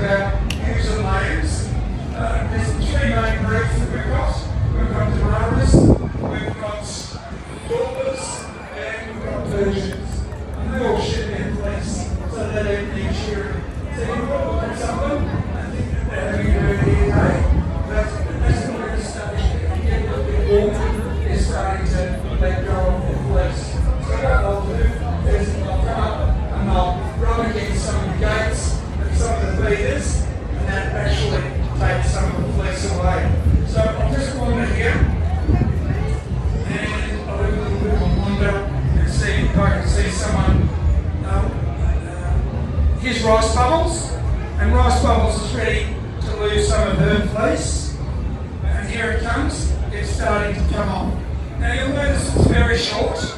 about ewes and lambs. There's three main breeds that we've got. We've got Darryls, we've got Dorpers, and we've got Persians. And they all shit their fleece, so they don't need shearing. So you've got to look at some of them and think that they're having to do it here today. That's not really established. If you get a little bit warmer, they're starting to let go of their fleece. So what they'll do is they'll come up and they'll rub against some of the gates and some of the feeders, and that actually takes some of the fleece away. So I'll just wander here, and I'll do a little bit of a wander and see if I can see someone. Here's Rice Bubbles, and Rice Bubbles is ready to lose some of her fleece, and here it comes. It's starting to come on. Now you'll notice it's very short.